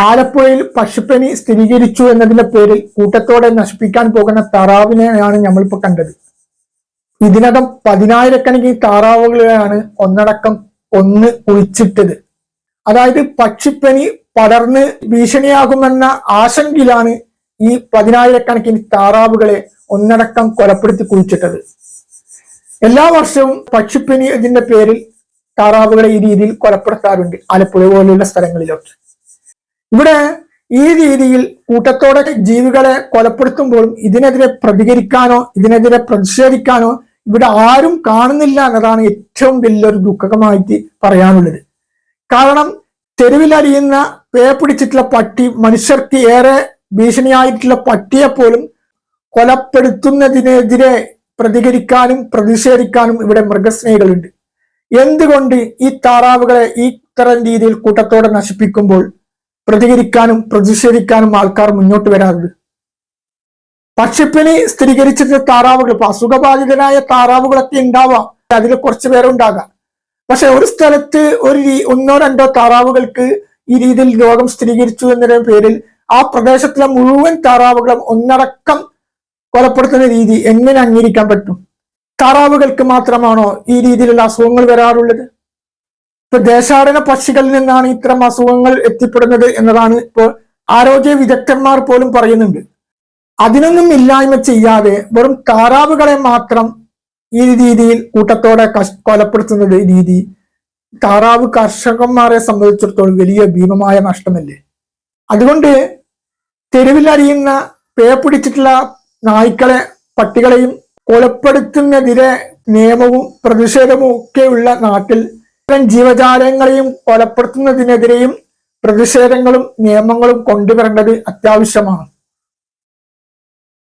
ആലപ്പുഴയിൽ പക്ഷിപ്പനി സ്ഥിരീകരിച്ചു എന്നതിന്റെ പേരിൽ കൂട്ടത്തോടെ നശിപ്പിക്കാൻ പോകുന്ന താറാവിനെയാണ് നമ്മളിപ്പോ കണ്ടത്. ഇതിനകം 10,000-കണക്കിന് താറാവുകളെയാണ് ഒന്ന് കുഴിച്ചിട്ടത്. അതായത് പക്ഷിപ്പനി പടർന്ന് ഭീഷണിയാകുമെന്ന ആശങ്കയിലാണ് ഈ 10,000-കണക്കിന് താറാവുകളെ ഒന്നടക്കം കൊലപ്പെടുത്തി കുഴിച്ചിട്ടത്. എല്ലാ വർഷവും പക്ഷിപ്പനി ഇതിന്റെ പേരിൽ താറാവുകളെ ഈ രീതിയിൽ കൊലപ്പെടുത്താറുണ്ട് ആലപ്പുഴ പോലുള്ള സ്ഥലങ്ങളിലൊക്കെ. ഇവിടെ ഈ രീതിയിൽ കൂട്ടത്തോടെ ജീവികളെ കൊലപ്പെടുത്തുമ്പോഴും ഇതിനെതിരെ പ്രതികരിക്കാനോ ഇതിനെതിരെ പ്രതിഷേധിക്കാനോ ഇവിടെ ആരും കാണുന്നില്ല എന്നതാണ് ഏറ്റവും വലിയൊരു ദുഃഖകമായിട്ട് പറയാനുള്ളത്. കാരണം തെരുവിലരിയുന്ന പേ പിടിച്ചിട്ടുള്ള പട്ടി, മനുഷ്യർക്ക് ഏറെ ഭീഷണിയായിട്ടുള്ള പട്ടിയെ പോലും കൊലപ്പെടുത്തുന്നതിനെതിരെ പ്രതികരിക്കാനും പ്രതിഷേധിക്കാനും ഇവിടെ മൃഗസ്നേഹികളുണ്ട്. എന്തുകൊണ്ട് ഈ താറാവുകളെ ഈ ഇത്തരം രീതിയിൽ കൂട്ടത്തോടെ നശിപ്പിക്കുമ്പോൾ പ്രതികരിക്കാനും പ്രതിഷേധിക്കാനും ആൾക്കാർ മുന്നോട്ട് വരാറുണ്ട്? പക്ഷിപ്പനി സ്ഥിരീകരിച്ചിട്ടുള്ള താറാവുകൾ, ഇപ്പൊ അസുഖബാധിതരായ താറാവുകളൊക്കെ ഉണ്ടാവാം, അതിൽ കുറച്ച് പേരുണ്ടാകാം. പക്ഷെ ഒരു സ്ഥലത്ത് ഒന്നോ രണ്ടോ താറാവുകൾക്ക് ഈ രീതിയിൽ രോഗം സ്ഥിരീകരിച്ചു എന്നതിന്റെ പേരിൽ ആ പ്രദേശത്തിലെ മുഴുവൻ താറാവുകളും ഒന്നടക്കം കൊലപ്പെടുത്തുന്ന രീതി എങ്ങനെ അംഗീകരിക്കാൻ പറ്റും? താറാവുകൾക്ക് മാത്രമാണോ ഈ രീതിയിലുള്ള അസുഖങ്ങൾ വരാറുള്ളത്? ഇപ്പൊ ദേശാടന പക്ഷികളിൽ നിന്നാണ് ഇത്തരം അസുഖങ്ങൾ എത്തിപ്പെടുന്നത് എന്നതാണ് ഇപ്പോൾ ആരോഗ്യ വിദഗ്ധന്മാർ പോലും പറയുന്നുണ്ട്. അതിനൊന്നും ഇല്ലായ്മ ചെയ്യാതെ വെറും താറാവുകളെ മാത്രം ഈ രീതിയിൽ കൂട്ടത്തോടെ കൊലപ്പെടുത്തുന്നത് രീതി താറാവ് കർഷകന്മാരെ സംബന്ധിച്ചിടത്തോളം വലിയ ഭീമമായ നഷ്ടമല്ലേ? അതുകൊണ്ട് തെരുവിലറിയുന്ന പേ പിടിച്ചിട്ടുള്ള നായ്ക്കളെ, പട്ടികളെയും കൊലപ്പെടുത്തുന്നതിരെ നിയമവും പ്രതിഷേധവും ഒക്കെയുള്ള നാട്ടിൽ ജീവജാലങ്ങളെയും കൊലപ്പെടുത്തുന്നതിനെതിരെയും പ്രതിഷേധങ്ങളും നിയമങ്ങളും കൊണ്ടുവരേണ്ടത് അത്യാവശ്യമാണ്.